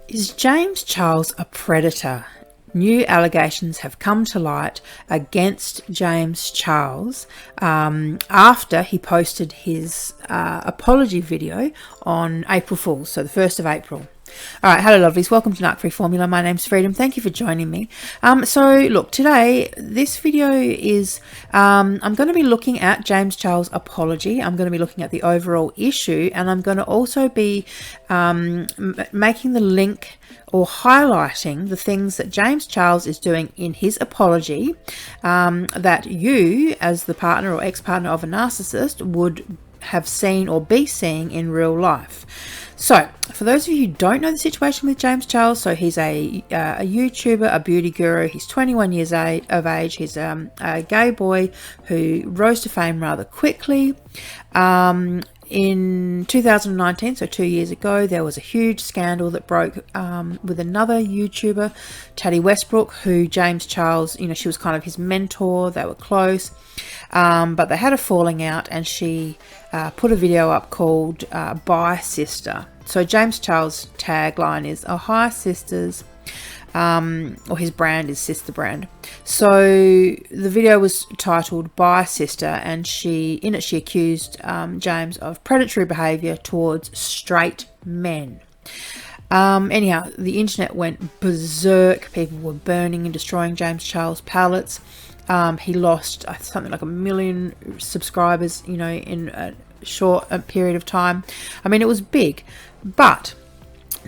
Is James Charles a predator? New allegations have come to light against James Charles after he posted his apology video on April Fool's, so the 1st of April. All right, hello lovelies, welcome to Narc Free Formula. My name's Freedom. Thank you for joining me. So look, today this video is I'm going to be looking at James Charles' apology. I'm going to be looking at the overall issue, and I'm going to also be making the link or highlighting the things that James Charles is doing in his apology that you, as the partner or ex-partner of a narcissist, would have seen or be seeing in real life. So, for those of you who don't know the situation with James Charles, so he's a YouTuber, a beauty guru. He's 21 years of age. He's a gay boy who rose to fame rather quickly. In 2019, so 2 years ago, there was a huge scandal that broke with another YouTuber, Teddy Westbrook, who James Charles, she was kind of his mentor. They were close, but they had a falling out, and she put a video up called Bye Sister. So James Charles' tagline is, "Oh, hi sisters," or his brand is Sister Brand. So the video was titled Bye Sister, and she accused James of predatory behaviour towards straight men. Anyhow, the internet went berserk. People were burning and destroying James Charles' palettes. He lost something like 1 million subscribers, in a short period of time. I mean, it was big. But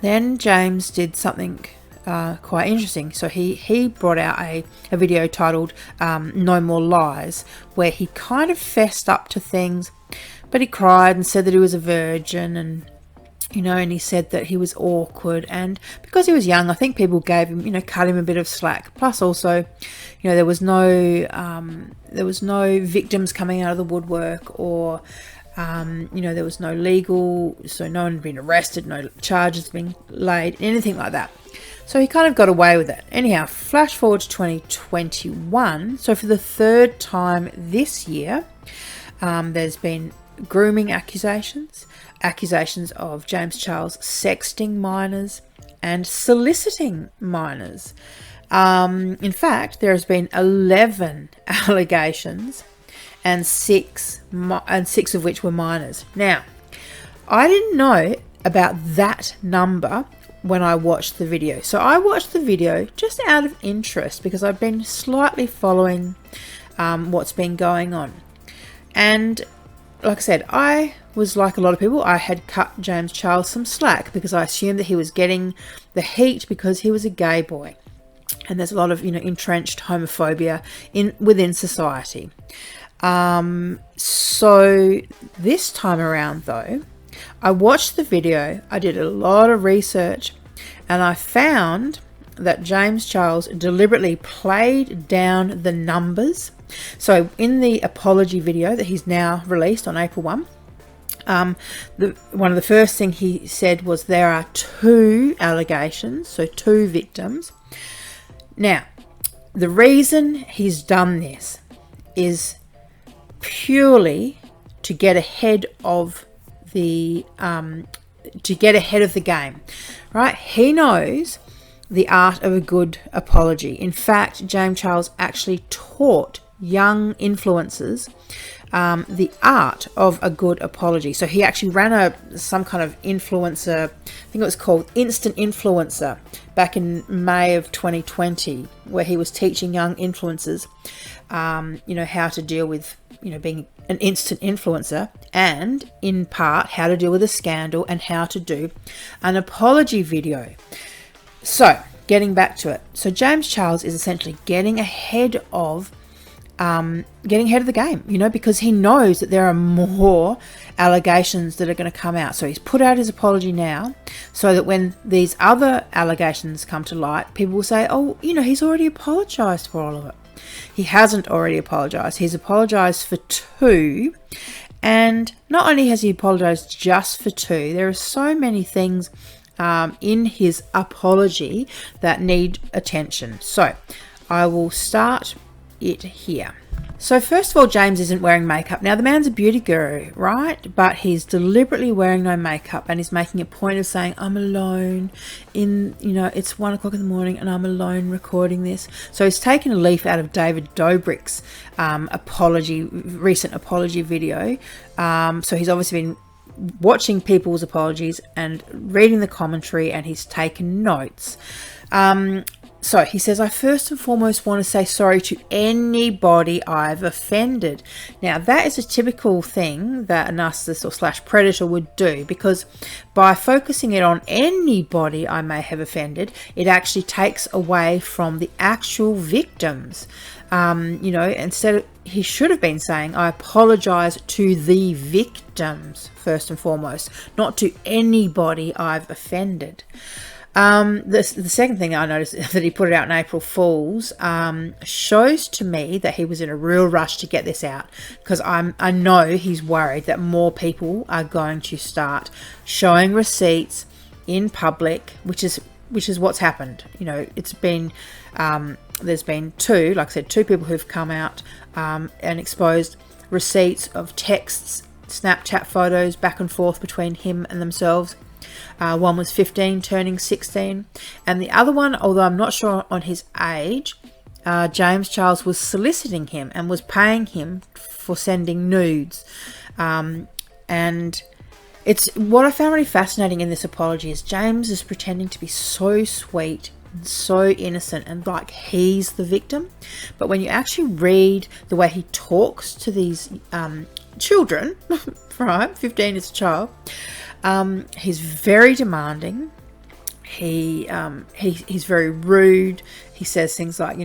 then James did something quite interesting. So he brought out a video titled No More Lies, where he kind of fessed up to things, but he cried and said that he was a virgin, and and he said that he was awkward, and because he was young, I think people gave him, cut him a bit of slack. Plus also, there was no victims coming out of the woodwork, or there was no legal, so no one had been arrested, no charges being laid, anything like that. So he kind of got away with it. Anyhow, flash forward to 2021. So for the third time this year, there's been grooming accusations of James Charles sexting minors and soliciting minors. In fact, there has been 11 allegations, and six of which were minors. Now, I didn't know about that number when I watched the video. So I watched the video just out of interest, because I've been slightly following what's been going on. And like I said, I was like a lot of people. I had cut James Charles some slack because I assumed that he was getting the heat because he was a gay boy. And there's a lot of, entrenched homophobia within society. So this time around though, I watched the video, I did a lot of research, and I found that James Charles deliberately played down the numbers. So in the apology video that he's now released on April 1, one of the first things he said was there are 2 allegations, so 2 victims. Now, the reason he's done this is purely to get ahead of the game, right? He knows the art of a good apology. In fact, James Charles actually taught young influencers the art of a good apology. So he actually ran some kind of influencer, I think it was called Instant Influencer, back in May of 2020, where he was teaching young influencers, how to deal with, being an instant influencer, and in part how to deal with a scandal and how to do an apology video. So getting back to it. So James Charles is essentially getting ahead of the game, because he knows that there are more allegations that are going to come out. So he's put out his apology now, so that when these other allegations come to light, people will say, oh, he's already apologized for all of it. He hasn't already apologized. He's apologized for 2. And not only has he apologized just for 2, there are so many things in his apology that need attention. So I will start it here. So first of all, James isn't wearing makeup. Now, the man's a beauty guru, right? But he's deliberately wearing no makeup, and he's making a point of saying, I'm alone it's 1 o'clock in the morning and I'm alone recording this. So he's taken a leaf out of David Dobrik's recent apology video. So he's obviously been watching people's apologies and reading the commentary, and he's taken notes. So he says, I first and foremost want to say sorry to anybody I've offended. Now, that is a typical thing that a narcissist or / predator would do, because by focusing it on anybody I may have offended, it actually takes away from the actual victims. Instead, he should have been saying, I apologize to the victims first and foremost, not to anybody I've offended. The second thing I noticed that he put it out in April Fool's shows to me that he was in a real rush to get this out, because I know he's worried that more people are going to start showing receipts in public, which is what's happened. It's been there's been two people who've come out and exposed receipts of texts, Snapchat photos back and forth between him and themselves. One was 15 turning 16, and the other one, although I'm not sure on his age, James Charles was soliciting him and was paying him for sending nudes. And it's what I found really fascinating in this apology is James is pretending to be so sweet and so innocent and like he's the victim. But when you actually read the way he talks to these children, right, 15 is a child, he's very demanding. He's very rude. He says things like,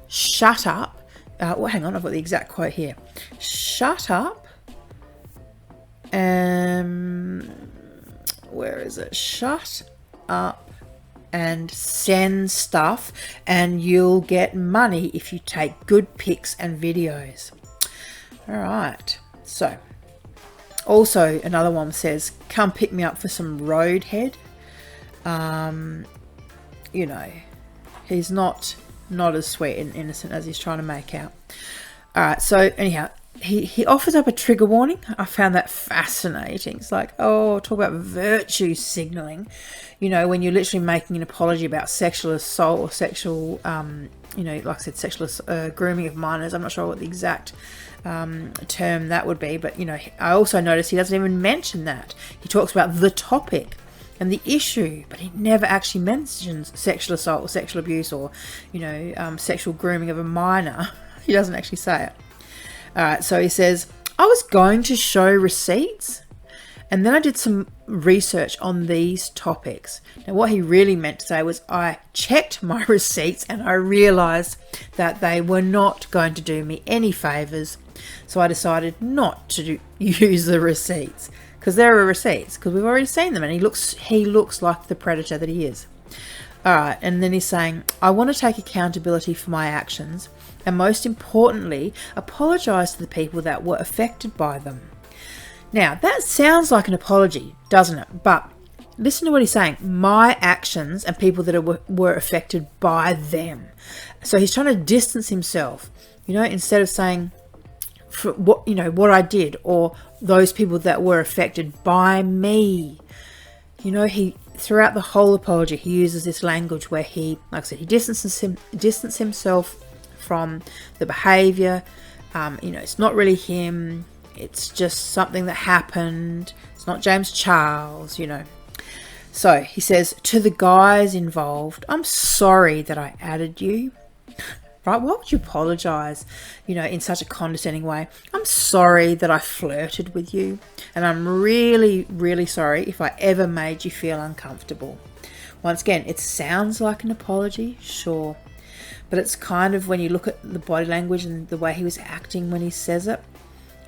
shut up. Hang on, I've got the exact quote here. Shut up. Where is it? Shut up and send stuff, and you'll get money if you take good pics and videos. All right. So, also another one says, come pick me up for some roadhead. He's not as sweet and innocent as he's trying to make out. All right. So anyhow, he offers up a trigger warning. I found that fascinating. It's like, talk about virtue signaling. When you're literally making an apology about sexual assault or sexual, like I said, sexual grooming of minors. I'm not sure what the exact term that would be, but I also noticed he doesn't even mention that. He talks about the topic and the issue, but he never actually mentions sexual assault or sexual abuse or sexual grooming of a minor. He doesn't actually say it. All right, so he says, I was going to show receipts, and then I did some research on these topics. Now, what he really meant to say was, I checked my receipts and I realised that they were not going to do me any favours. So I decided not to use the receipts, because there are receipts, because we've already seen them, and he looks like the predator that he is. All right, and then he's saying, I want to take accountability for my actions, and most importantly, apologise to the people that were affected by them. Now, that sounds like an apology, doesn't it? But listen to what he's saying. My actions and people that were affected by them. So he's trying to distance himself, instead of saying for what I did, or those people that were affected by me. He throughout the whole apology, he uses this language where he, like I said, he distances himself from the behaviour. It's not really him. It's just something that happened. It's not James Charles, So he says, to the guys involved, I'm sorry that I added you. Right? Why would you apologise, in such a condescending way? I'm sorry that I flirted with you, and I'm really, really sorry if I ever made you feel uncomfortable. Once again, it sounds like an apology, sure, but it's kind of, when you look at the body language and the way he was acting when he says it,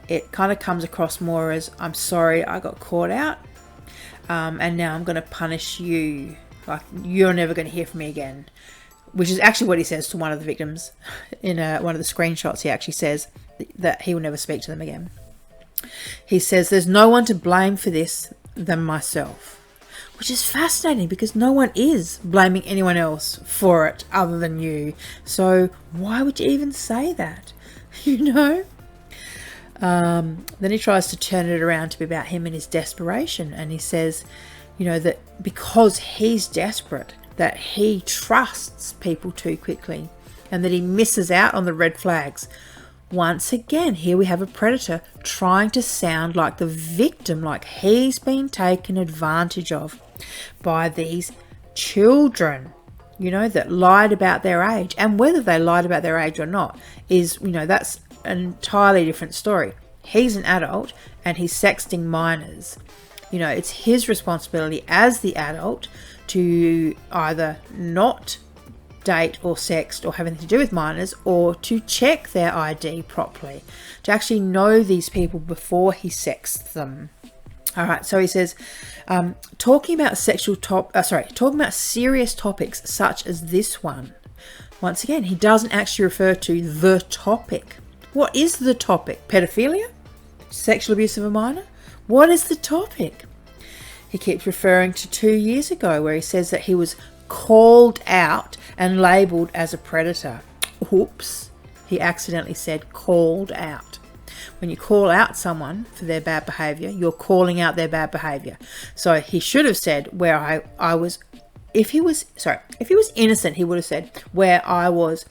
it kind of comes across more as, I'm sorry I got caught out, and now I'm going to punish you. Like, you're never going to hear from me again. Which is actually what he says to one of the victims. In one of the screenshots, he actually says that he will never speak to them again. He says, there's no one to blame for this than myself. which is fascinating because no one is blaming anyone else for it other than you. So why would you even say that? You know? Then he tries to turn it around to be about him and his desperation. And he says, you know, that because he's desperate, that he trusts people too quickly and that he misses out on the red flags. Once again, here we have a predator trying to sound like the victim, like he's been taken advantage of by these children, you know, that lied about their age. And whether they lied about their age or not is, you know, that's an entirely different story. He's an adult and he's sexting minors. You know, it's his responsibility as the adult to either not date or sext or have anything to do with minors, or to check their ID properly, to actually know these people before he sexts them. All right, so he says, talking about serious topics such as this one. Once again, he doesn't actually refer to the topic. What is the topic? Pedophilia? Sexual abuse of a minor? What is the topic? He keeps referring to 2 years ago where he says that he was called out and labelled as a predator. Oops, he accidentally said called out. When you call out someone for their bad behaviour, you're calling out their bad behaviour. So he should have said where I was, if he was innocent, he would have said where I was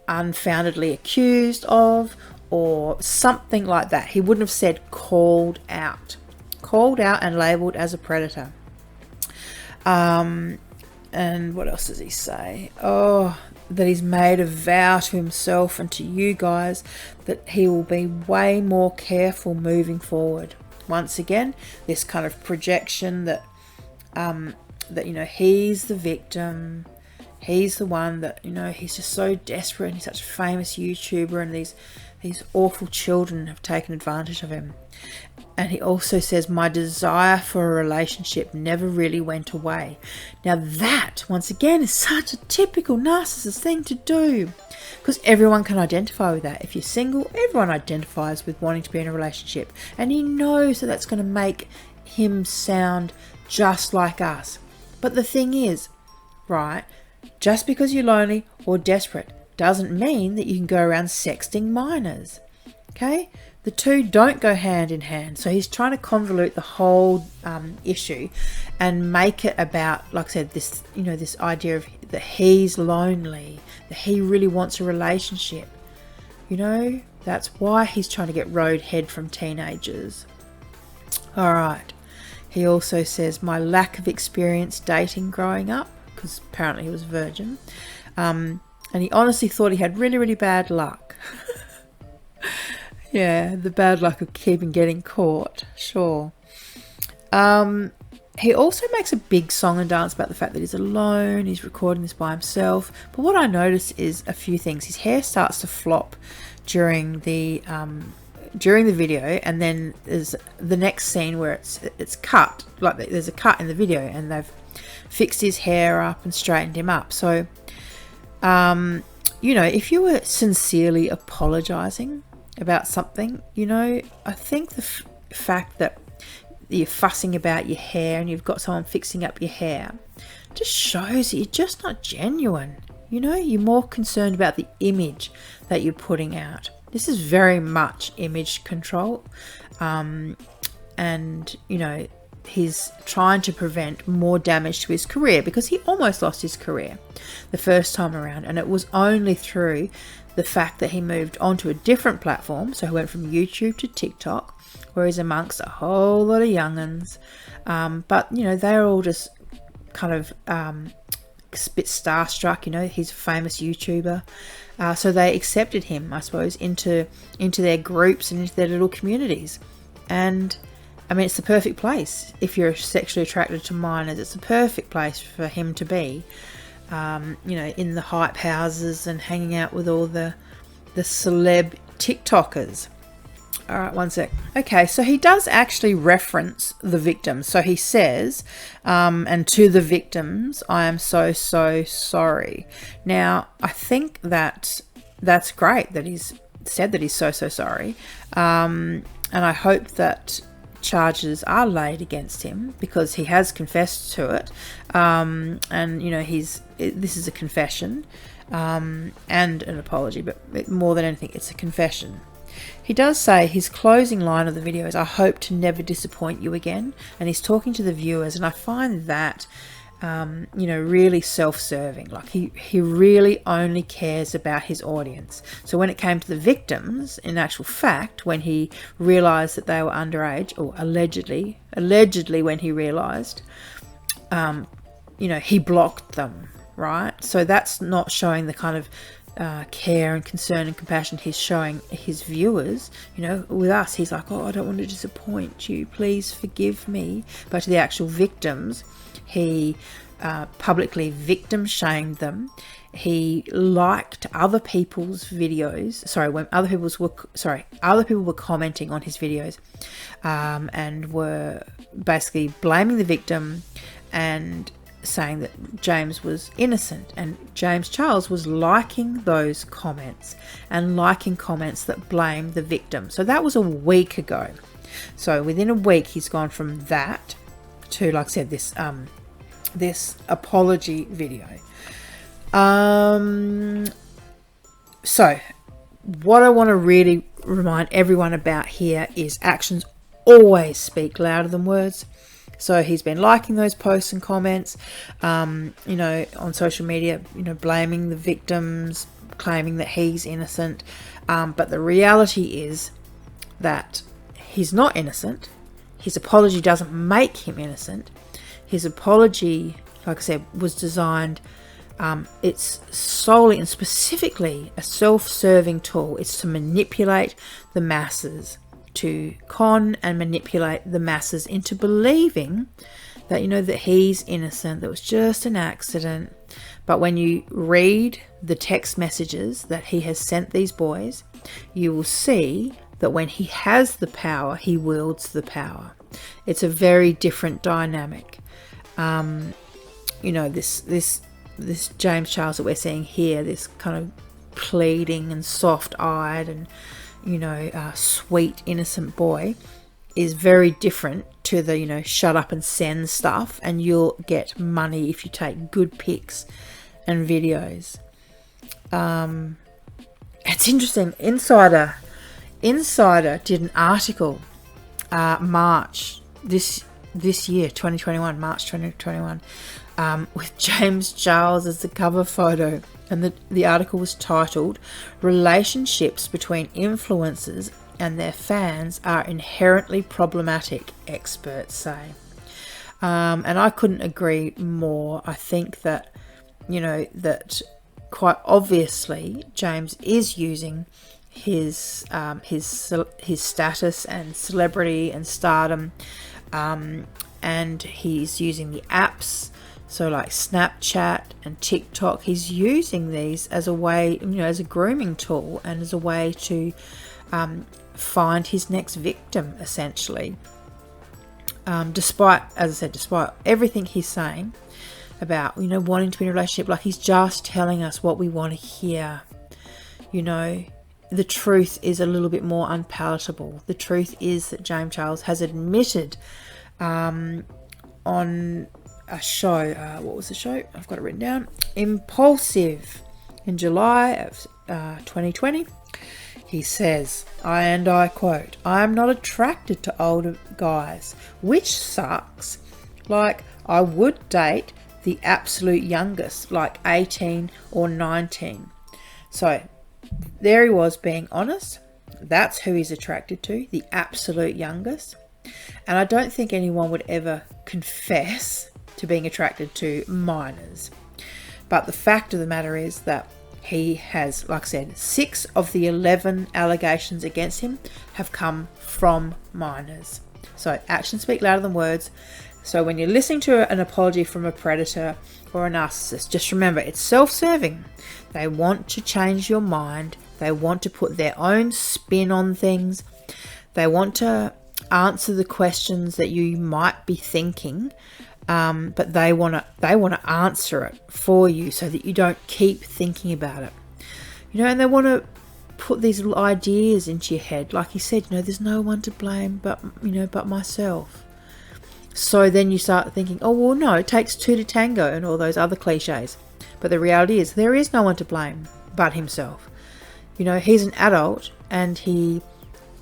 unfoundedly accused of, or something like that. He wouldn't have said called out and labelled as a predator. And what else does he say? Oh, that he's made a vow to himself and to you guys that he will be way more careful moving forward. Once again, this kind of projection that you know, he's the victim, he's the one that, you know, he's just so desperate and he's such a famous YouTuber and these awful children have taken advantage of him. And he also says, my desire for a relationship never really went away. Now that, once again, is such a typical narcissist thing to do. Because everyone can identify with that. If you're single, everyone identifies with wanting to be in a relationship. And he knows that that's going to make him sound just like us. But the thing is, right, just because you're lonely or desperate doesn't mean that you can go around sexting minors. Okay? The two don't go hand in hand. So he's trying to convolute the whole issue and make it about, like I said, this, you know, this idea of that he's lonely, that he really wants a relationship. You know, that's why he's trying to get roadhead from teenagers. All right. He also says my lack of experience dating growing up, because apparently he was a virgin. And he honestly thought he had really, really bad luck. Yeah, the bad luck of getting caught, sure. He also makes a big song and dance about the fact that he's alone, he's recording this by himself. But what I notice is a few things. His hair starts to flop during the video, and then there's the next scene where it's cut. Like there's a cut in the video, and they've fixed his hair up and straightened him up. So, you know, if you were sincerely apologising about something, you know, I think the fact that you're fussing about your hair and you've got someone fixing up your hair just shows that you're just not genuine. You know, you're more concerned about the image that you're putting out. This is very much image control. And, you know, he's trying to prevent more damage to his career because he almost lost his career the first time around. And it was only through the fact that he moved onto a different platform. So he went from YouTube to TikTok, where he's amongst a whole lot of young'uns. But, you know, they're all just kind of a bit starstruck. You know, he's a famous YouTuber. So they accepted him, I suppose, into their groups and into their little communities. And, I mean, it's the perfect place. If you're sexually attracted to minors, it's the perfect place for him to be. You know, in the hype houses and hanging out with all the celeb TikTokers. All right, one sec. Okay, so he does actually reference the victims. So he says, and to the victims, I am so, so sorry. Now, I think that that's great that he's said that he's so, so sorry. And I hope that charges are laid against him because he has confessed to it, and you know this is a confession and an apology, but more than anything it's a confession. He does say his closing line of the video is, "I hope to never disappoint you again," and he's talking to the viewers, and I find that you know, really self-serving. Like he really only cares about his audience. So when it came to the victims, in actual fact, when he realized that they were underage, or allegedly when he realized, you know, he blocked them, right? So that's not showing the kind of care and concern and compassion he's showing his viewers. You know, with us, he's like, "Oh, I don't want to disappoint you, please forgive me." But to the actual victims, he publicly victim shamed them. He liked other people's videos. When other people were commenting on his videos, and were basically blaming the victim and saying that James was innocent, and James Charles was liking those comments and liking comments that blamed the victim. So that was a week ago. So within a week he's gone from that to, like I said, this apology video. So what I want to really remind everyone about here is actions always speak louder than words. So he's been liking those posts and comments, you know, on social media, you know, blaming the victims, claiming that he's innocent. But the reality is that he's not innocent. His apology doesn't make him innocent. His apology, like I said, was designed, it's solely and specifically a self-serving tool. It's to manipulate the masses, to con and manipulate the masses into believing that, you know, that he's innocent, that was just an accident. But when you read the text messages that he has sent these boys, you will see that when he has the power, he wields the power. It's a very different dynamic. You know, this James Charles that we're seeing here, this kind of pleading and soft-eyed and, you know, sweet, innocent boy, is very different to the, you know, shut up and send stuff and you'll get money if you take good pics and videos. It's interesting. Insider did an article March this year, 2021, March 2021, with James Charles as the cover photo. And the article was titled, "Relationships between influencers and their fans are inherently problematic, experts say." And I couldn't agree more. I think that, you know, that quite obviously James is using his status and celebrity and stardom, and he's using the apps. So like Snapchat and TikTok, he's using these as a way, you know, as a grooming tool and as a way to find his next victim, essentially. Despite, as I said, despite everything he's saying about, you know, wanting to be in a relationship, like he's just telling us what we want to hear. You know, the truth is a little bit more unpalatable. The truth is that James Charles has admitted on a show, what was the show? I've got it written down. Impulsive, in July of 2020. He says, I quote, "I am not attracted to older guys, which sucks. Like, I would date the absolute youngest, like 18 or 19. So there he was being honest. That's who he's attracted to, the absolute youngest. And I don't think anyone would ever confess to being attracted to minors. But the fact of the matter is that he has, like I said, 6 of the 11 allegations against him have come from minors. So actions speak louder than words. So when you're listening to an apology from a predator or a narcissist, just remember it's self-serving. They want to change your mind. They want to put their own spin on things. They want to answer the questions that you might be thinking, but they want to answer it for you so that you don't keep thinking about it. You know, and they want to put these little ideas into your head. Like he said, there's no one to blame but myself. So then you start thinking, oh, well, no, it takes two to tango and all those other cliches. But the reality is there is no one to blame but himself. He's an adult and he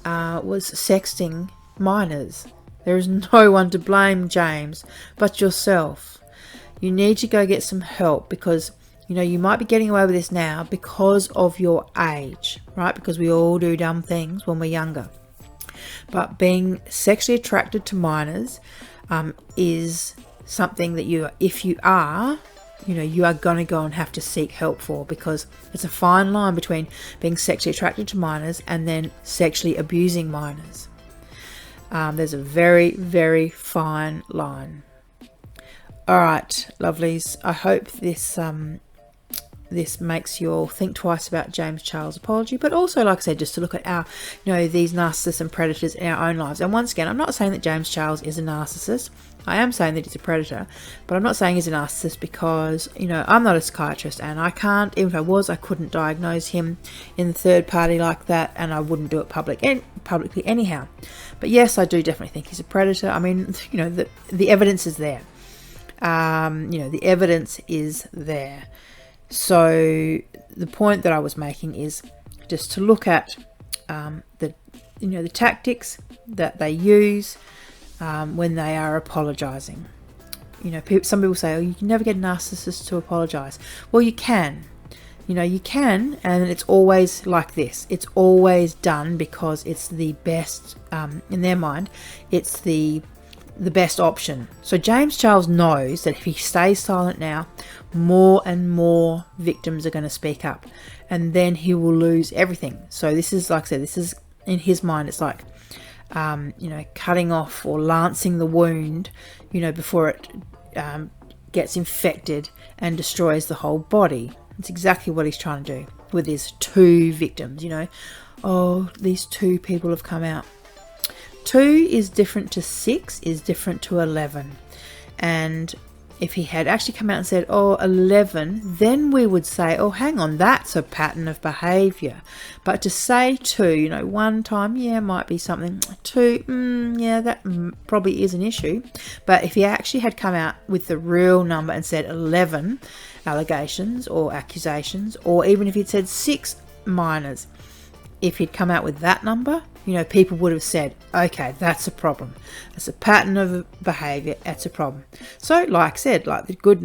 was sexting minors. There is no one to blame, James, but yourself. You need to go get some help because, you might be getting away with this now because of your age, right? Because we all do dumb things when we're younger. But being sexually attracted to minors is something that if you are going to go and have to seek help for, because it's a fine line between being sexually attracted to minors and then sexually abusing minors. There's a very, very fine line. All right, lovelies. I hope this makes you all think twice about James Charles' apology, but also, like I said, just to look at our, these narcissists and predators in our own lives. And once again, I'm not saying that James Charles is a narcissist. I am saying that he's a predator, but I'm not saying he's a narcissist because, I'm not a psychiatrist and I can't, even if I was, I couldn't diagnose him in the third party like that, and I wouldn't do it publicly anyhow. But yes, I do definitely think he's a predator. I mean, the evidence is there. The evidence is there. So the point that I was making is just to look at the tactics that they use when they are apologizing. Some people say, oh, you can never get a narcissist to apologize. Well, you can. You can, and it's always like this. It's always done because it's the best, in their mind, it's the best option. So James Charles knows that if he stays silent now, more and more victims are going to speak up, and then he will lose everything. So this is, like I said, this is in his mind, it's like cutting off or lancing the wound before it gets infected and destroys the whole body. It's exactly what he's trying to do with his two victims. Oh, these two people have come out. 2 is different to 6, is different to 11. And if he had actually come out and said, oh, 11, then we would say, oh, hang on, that's a pattern of behaviour. But to say 2, one time, yeah, might be something. 2, yeah, that probably is an issue. But if he actually had come out with the real number and said 11 allegations or accusations, or even if he'd said 6 minors, if he'd come out with that number, people would have said, okay, that's a problem. That's a pattern of behaviour. That's a problem. So, like I said, like the good